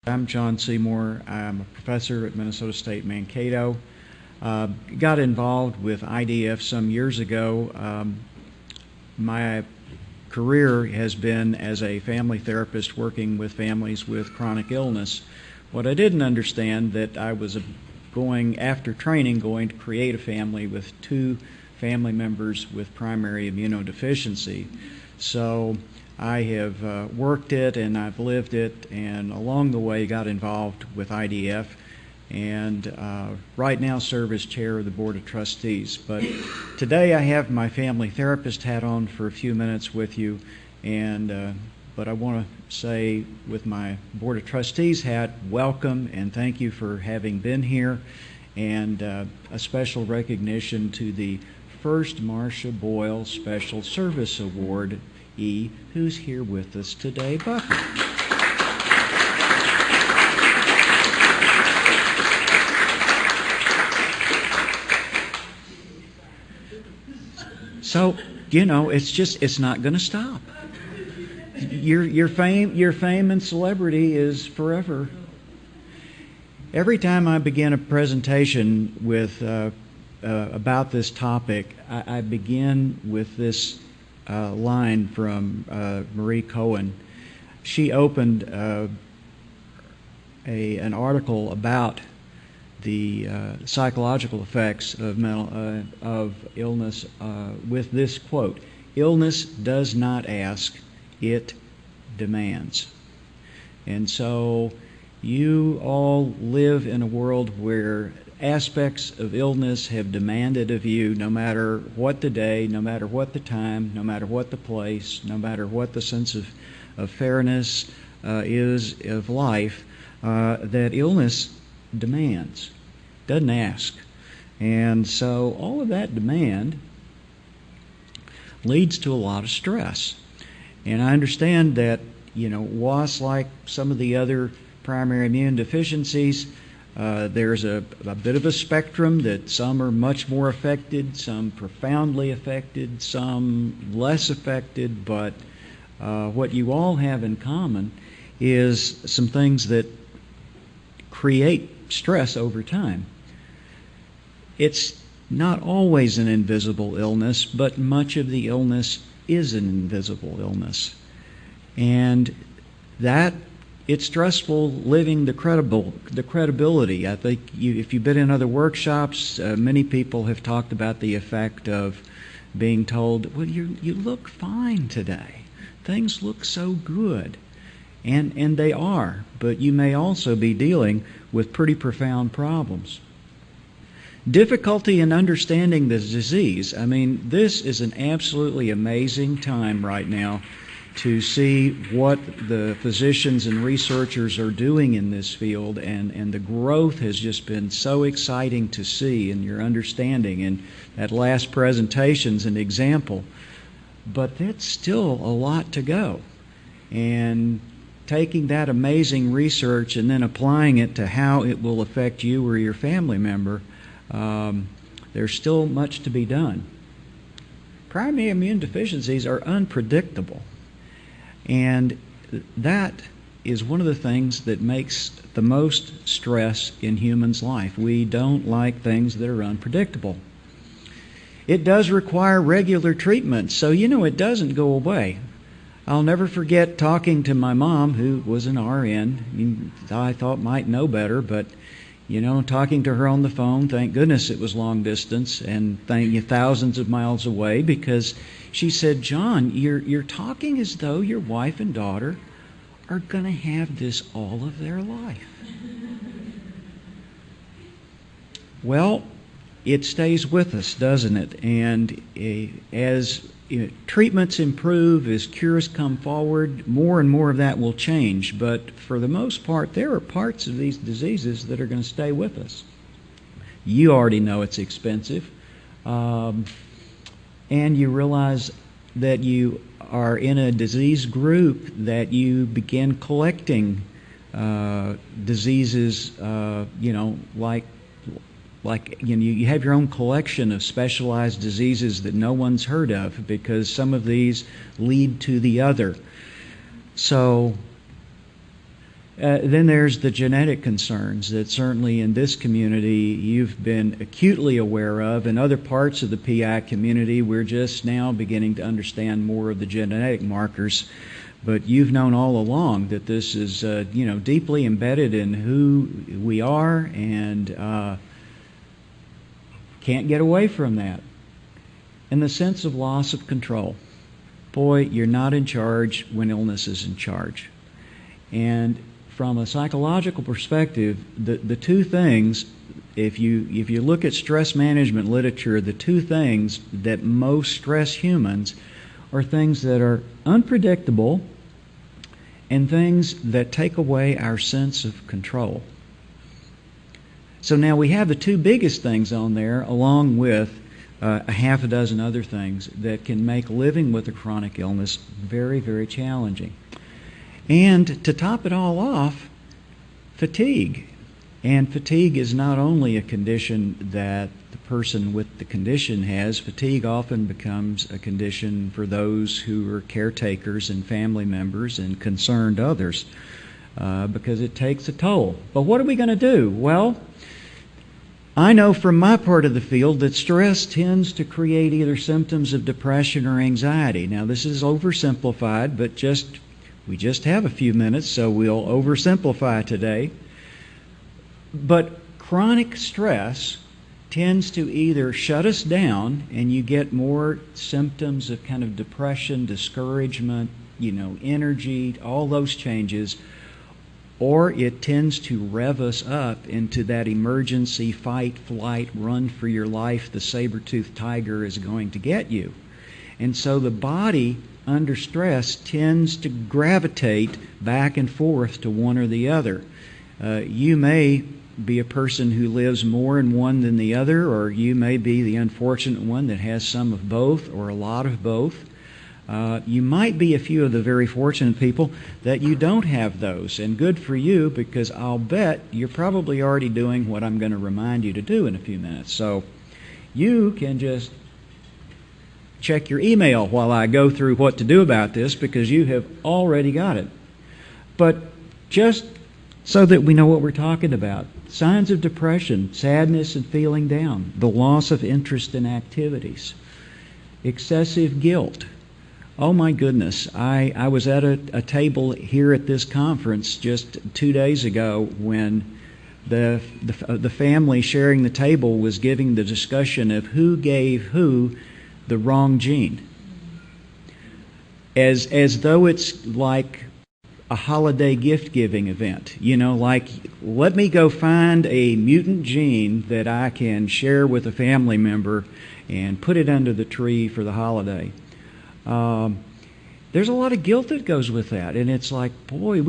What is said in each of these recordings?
I'm John Seymour. I'm a professor at Minnesota State Mankato. Got involved with IDF some years ago. My career has been as a family therapist working with families with chronic illness. What I didn't understand that I was after training, going to create a family with two family members with primary immunodeficiency. So I have worked it and I've lived it, and along the way got involved with IDF, and right now serve as chair of the Board of Trustees. But today I have my family therapist hat on for a few minutes with you, and but I want to say with my Board of Trustees hat, welcome and thank you for having been here, and a special recognition to the first Marcia Boyle Special Service Award who's here with us today, Buffy. So, it's not going to stop. Your fame and celebrity is forever. Every time I begin a presentation with about this topic, I begin with this line from Marie Cohen. She opened an article about the psychological effects of illness with this quote: "Illness does not ask, it demands." And so you all live in a world where aspects of illness have demanded of you, no matter what the day, no matter what the time, no matter what the place, no matter what the sense of fairness is of life, that illness demands, doesn't ask. And so all of that demand leads to a lot of stress. And I understand that, WAS, like some of the other primary immune deficiencies, there's a bit of a spectrum, that some are much more affected, some profoundly affected, some less affected, but what you all have in common is some things that create stress over time. It's not always an invisible illness, but much of the illness is an invisible illness. And it's stressful living the credibility. I think if you've been in other workshops, many people have talked about the effect of being told, well, you look fine today. Things look so good. And they are, but you may also be dealing with pretty profound problems. Difficulty in understanding the disease. I mean, this is an absolutely amazing time right now to see what the physicians and researchers are doing in this field, and the growth has just been so exciting to see in your understanding. And that last presentation's an example, but that's still a lot to go. And taking that amazing research and then applying it to how it will affect you or your family member, there's still much to be done. Primary immune deficiencies are unpredictable. And that is one of the things that makes the most stress in humans' life. We don't like things that are unpredictable. It does require regular treatment, so it doesn't go away. I'll never forget talking to my mom, who was an RN. I thought might know better, but talking to her on the phone, thank goodness it was long distance, and thank you, thousands of miles away, because she said, "John, you're talking as though your wife and daughter are going to have this all of their life." Well, it stays with us, doesn't it? And as treatments improve, as cures come forward, more and more of that will change. But for the most part, there are parts of these diseases that are going to stay with us. You already know it's expensive. And you realize that you are in a disease group that you begin collecting diseases, you have your own collection of specialized diseases that no one's heard of, because some of these lead to the other. So Then there's the genetic concerns that certainly in this community you've been acutely aware of. In other parts of the PI community, we're just now beginning to understand more of the genetic markers. But you've known all along that this is, deeply embedded in who we are, and can't get away from that. And the sense of loss of control. Boy, you're not in charge when illness is in charge. And from a psychological perspective, the two things, if you look at stress management literature, the two things that most stress humans are things that are unpredictable and things that take away our sense of control. So now we have the two biggest things on there, along with a half a dozen other things that can make living with a chronic illness very, very challenging. And to top it all off, fatigue. And fatigue is not only a condition that the person with the condition has. Fatigue often becomes a condition for those who are caretakers and family members and concerned others, because it takes a toll. But what are we going to do? Well, I know from my part of the field that stress tends to create either symptoms of depression or anxiety. Now, this is oversimplified, but we just have a few minutes, so we'll oversimplify today. But chronic stress tends to either shut us down and you get more symptoms of kind of depression, discouragement, energy, all those changes, or it tends to rev us up into that emergency fight, flight, run for your life, the saber-toothed tiger is going to get you. And so the body under stress tends to gravitate back and forth to one or the other. You may be a person who lives more in one than the other, or you may be the unfortunate one that has some of both or a lot of both. You might be a few of the very fortunate people that you don't have those, and good for you, because I'll bet you're probably already doing what I'm going to remind you to do in a few minutes. So you can just check your email while I go through what to do about this, because you have already got it. But just so that we know what we're talking about, signs of depression, sadness and feeling down, the loss of interest in activities, excessive guilt. Oh my goodness, I was at a table here at this conference just 2 days ago when the family sharing the table was giving the discussion of who gave who the wrong gene. As though it's like a holiday gift-giving event. Like, let me go find a mutant gene that I can share with a family member and put it under the tree for the holiday. There's a lot of guilt that goes with that, and it's like, boy,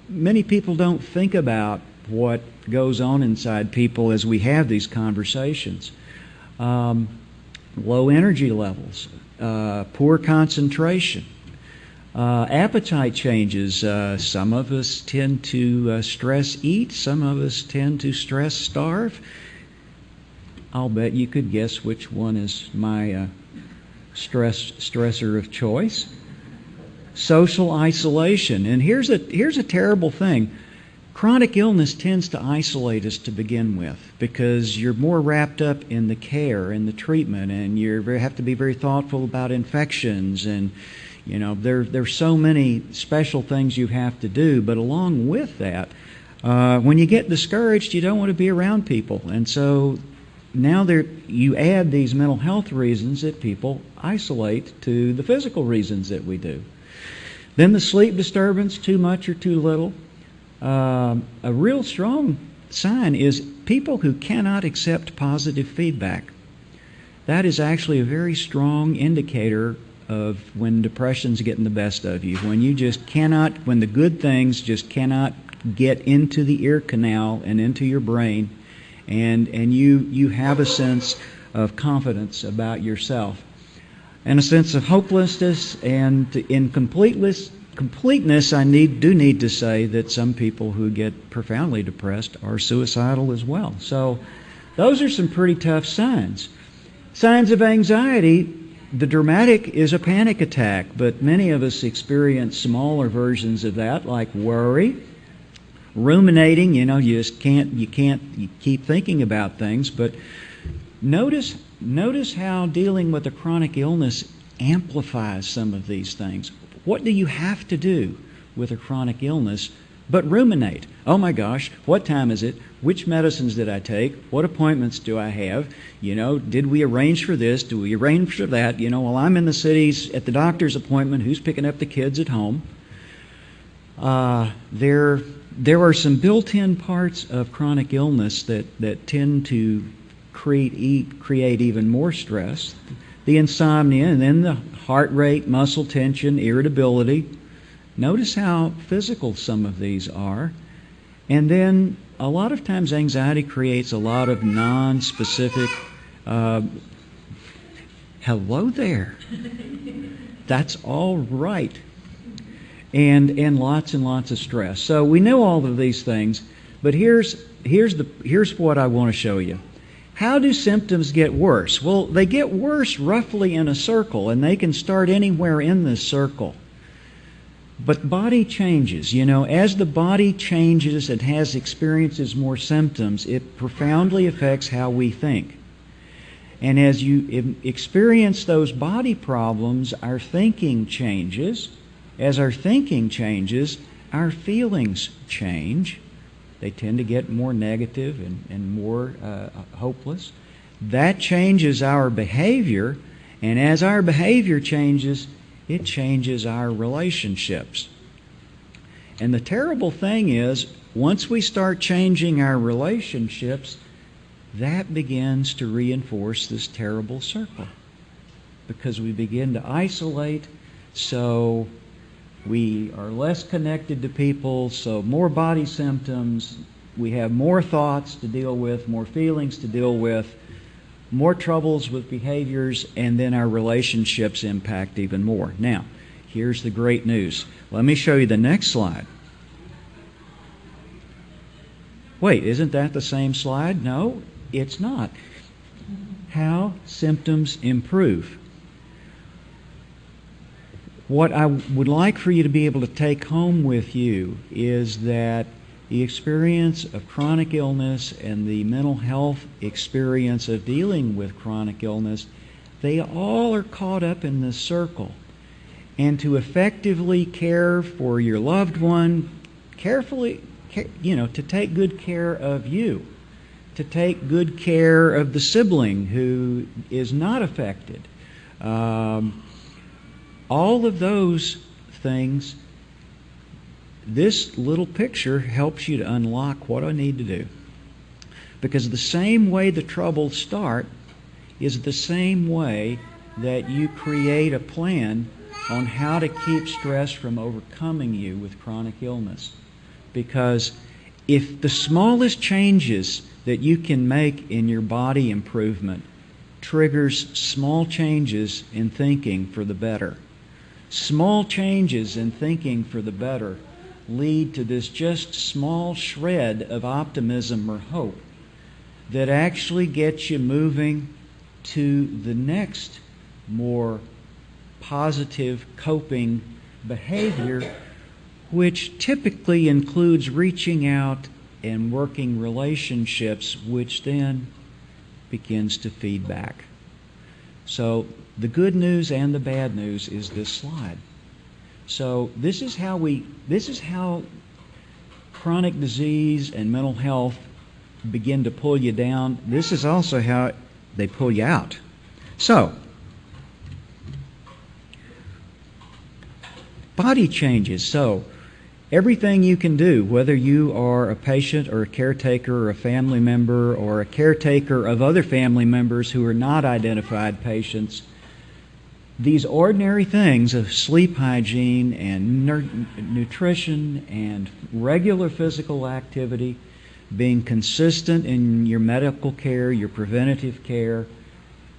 many people don't think about what goes on inside people as we have these conversations. Low energy levels, poor concentration, appetite changes. Some of us tend to stress eat, some of us tend to stress starve. I'll bet you could guess which one is my stressor of choice. Social isolation. And here's a terrible thing. Chronic illness tends to isolate us to begin with, because you're more wrapped up in the care and the treatment, and you have to be very thoughtful about infections, and there's so many special things you have to do. But along with that, when you get discouraged, you don't want to be around people, and so now you add these mental health reasons that people isolate to the physical reasons that we do. Then the sleep disturbance, too much or too little. A real strong sign is people who cannot accept positive feedback. That is actually a very strong indicator of when depression's getting the best of you. When you just cannot, when the good things just cannot get into the ear canal and into your brain, and you have a sense of confidence about yourself, and a sense of hopelessness and incompleteness. I do need to say that some people who get profoundly depressed are suicidal as well. So those are some pretty tough signs. Signs of anxiety, the dramatic is a panic attack, but many of us experience smaller versions of that, like worry, ruminating. You keep thinking about things. But notice how dealing with a chronic illness amplifies some of these things. What do you have to do with a chronic illness but ruminate? Oh my gosh, what time is it? Which medicines did I take? What appointments do I have? Did we arrange for this? Do we arrange for that? While I'm in the cities at the doctor's appointment, who's picking up the kids at home? There are some built-in parts of chronic illness that tend to create even more stress. The insomnia, and then the heart rate, muscle tension, irritability. Notice how physical some of these are. And then a lot of times anxiety creates a lot of non-specific, hello there. That's all right. And lots of stress. So we know all of these things, but here's what I want to show you. How do symptoms get worse? Well, they get worse roughly in a circle, and they can start anywhere in this circle. But body changes. As the body changes and experiences more symptoms, it profoundly affects how we think. And as you experience those body problems, our thinking changes. As our thinking changes, our feelings change. They tend to get more negative and more hopeless. That changes our behavior, and as our behavior changes, it changes our relationships. And the terrible thing is, once we start changing our relationships, that begins to reinforce this terrible circle. Because we begin to isolate, so we are less connected to people, so more body symptoms, we have more thoughts to deal with, more feelings to deal with, more troubles with behaviors, and then our relationships impact even more. Now, here's the great news. Let me show you the next slide. Wait, isn't that the same slide? No, it's not. How symptoms improve. What I would like for you to be able to take home with you is that the experience of chronic illness and the mental health experience of dealing with chronic illness, they all are caught up in this circle. And to effectively care for your loved one, to take good care of you, to take good care of the sibling who is not affected. All of those things, this little picture helps you to unlock what I need to do. Because the same way the troubles start is the same way that you create a plan on how to keep stress from overcoming you with chronic illness. Because if the smallest changes that you can make in your body improvement triggers small changes in thinking for the better, small changes in thinking for the better lead to this just small shred of optimism or hope that actually gets you moving to the next more positive coping behavior, which typically includes reaching out and working relationships, which then begins to feed back. So the good news and the bad news is this slide. So this is how chronic disease and mental health begin to pull you down. This is also how they pull you out. So body changes. So everything you can do, whether you are a patient or a caretaker or a family member or a caretaker of other family members who are not identified patients, these ordinary things of sleep hygiene and nutrition and regular physical activity, being consistent in your medical care, your preventative care,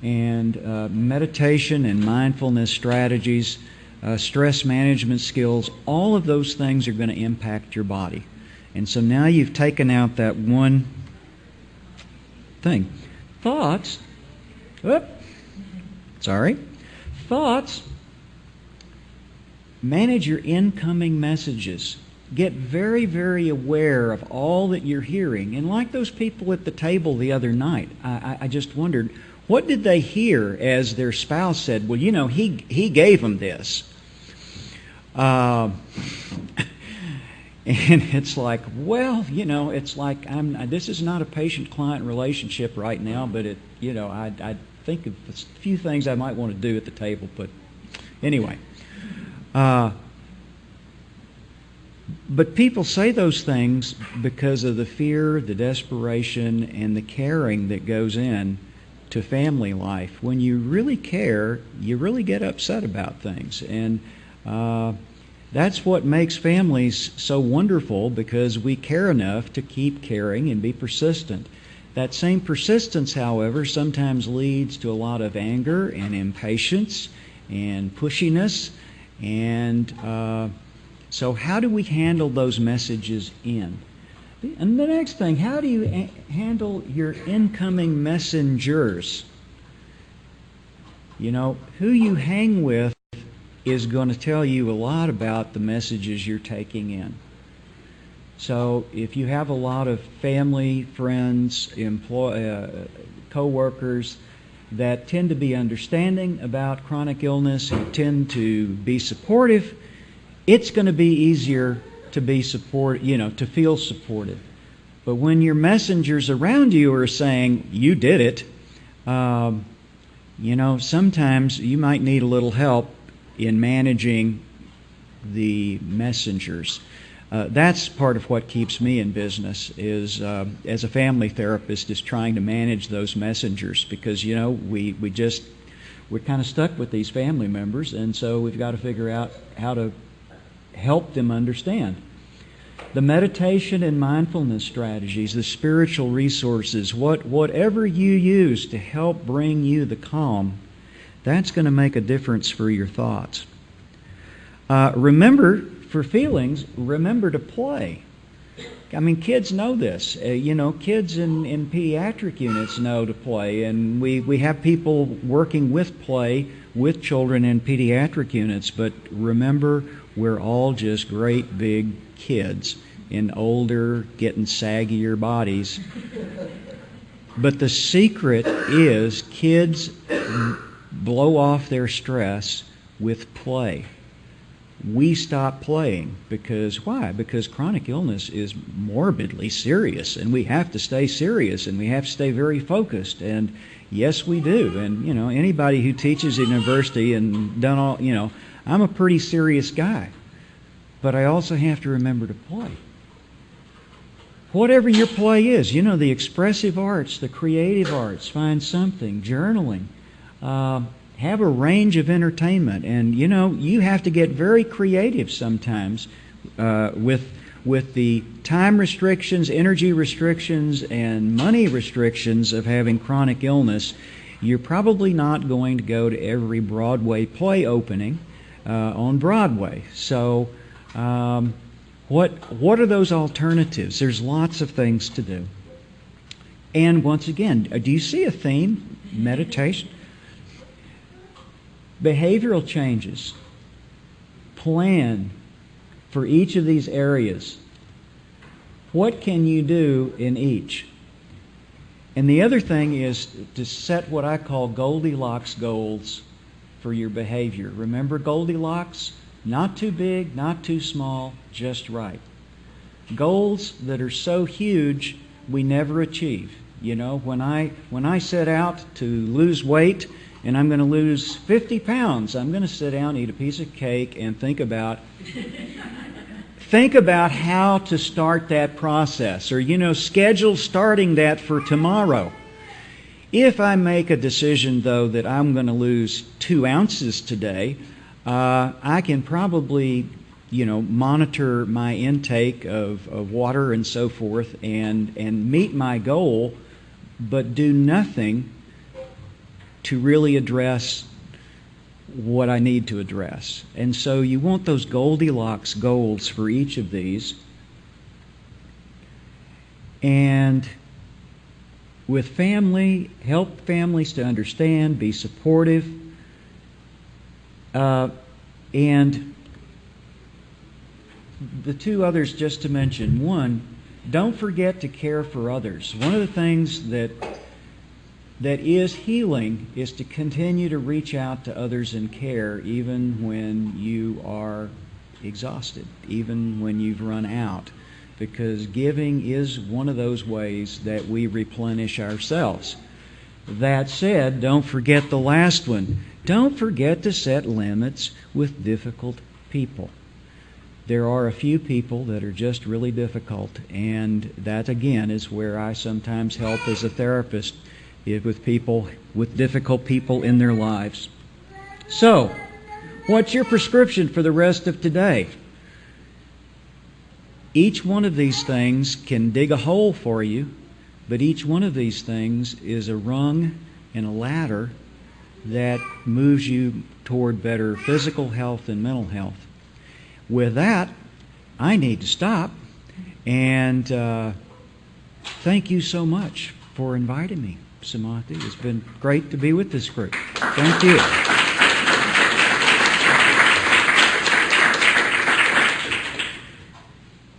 and meditation and mindfulness strategies, stress management skills, all of those things are going to impact your body. And so now you've taken out that one thing. Thoughts thoughts, manage your incoming messages. Get very, very aware of all that you're hearing. And like those people at the table the other night, I just wondered, what did they hear as their spouse said, well, you know, he gave them this. And it's like, well, you know, it's like this is not a patient-client relationship right now, but I think of a few things I might want to do at the table. But anyway, but people say those things because of the fear, the desperation, and the caring that goes in to family life. When you really care, you really get upset about things, and that's what makes families so wonderful, because we care enough to keep caring and be persistent. That same persistence, however, sometimes leads to a lot of anger and impatience and pushiness. And so how do we handle those messages in? And the next thing, how do you handle your incoming messengers? You know, who you hang with is going to tell you a lot about the messages you're taking in. So if you have a lot of family, friends, co-workers that tend to be understanding about chronic illness and tend to be supportive, it's going to be easier to be to feel supported. But when your messengers around you are saying, you did it, sometimes you might need a little help in managing the messengers. That's part of what keeps me in business, is as a family therapist, is trying to manage those messengers, because we're kind of stuck with these family members, and so we've got to figure out how to help them understand. The meditation and mindfulness strategies, the spiritual resources, whatever you use to help bring you the calm, that's going to make a difference for your thoughts. Remember, for feelings, remember to play. I mean, kids know this. Kids in pediatric units know to play, and we have people working with play with children in pediatric units, but remember, we're all just great big kids in older, getting saggier bodies. But the secret is kids blow off their stress with play. We stop playing because why? Because chronic illness is morbidly serious, and we have to stay serious, and we have to stay very focused. And yes, we do. And anybody who teaches at university and done all, I'm a pretty serious guy, but I also have to remember to play. Whatever your play is, the expressive arts, the creative arts, find something, journaling. Have a range of entertainment, and you have to get very creative sometimes with the time restrictions, energy restrictions, and money restrictions of having chronic illness. You're probably not going to go to every Broadway play opening on Broadway. So what are those alternatives? There's lots of things to do. And once again, do you see a theme? Meditation. Behavioral changes. Plan for each of these areas. What can you do in each? And the other thing is to set what I call Goldilocks goals for your behavior. Remember Goldilocks? Not too big, not too small, just right. Goals that are so huge we never achieve. When I set out to lose weight, and I'm going to lose 50 pounds, I'm going to sit down, eat a piece of cake, and think about how to start that process, or schedule starting that for tomorrow. If I make a decision, though, that I'm going to lose 2 ounces today, I can probably monitor my intake of water and so forth, and meet my goal, but do nothing to really address what I need to address. And so you want those Goldilocks goals for each of these. And with family, help families to understand, be supportive. And the two others just to mention. One, don't forget to care for others. One of the things that is healing is to continue to reach out to others in care even when you are exhausted, even when you've run out, because giving is one of those ways that we replenish ourselves. That said, don't forget the last one. Don't forget to set limits with difficult people. There are a few people that are just really difficult, and that again is where I sometimes help as a therapist, with people, with difficult people in their lives. So, what's your prescription for the rest of today? Each one of these things can dig a hole for you, but each one of these things is a rung and a ladder that moves you toward better physical health and mental health. With that, I need to stop, and thank you so much for inviting me, Samantha. It's been great to be with this group. Thank you.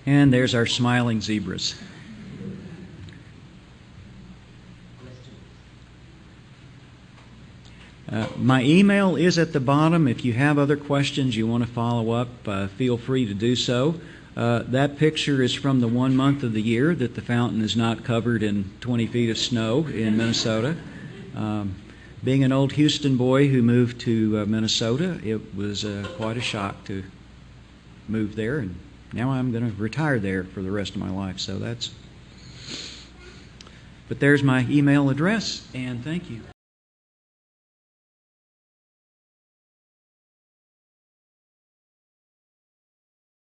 And there's our smiling zebras. My email is at the bottom. If you have other questions you want to follow up, feel free to do so. That picture is from the 1 month of the year that the fountain is not covered in 20 feet of snow in Minnesota. Being an old Houston boy who moved to Minnesota, it was quite a shock to move there, and now I'm going to retire there for the rest of my life. So but there's my email address, and thank you.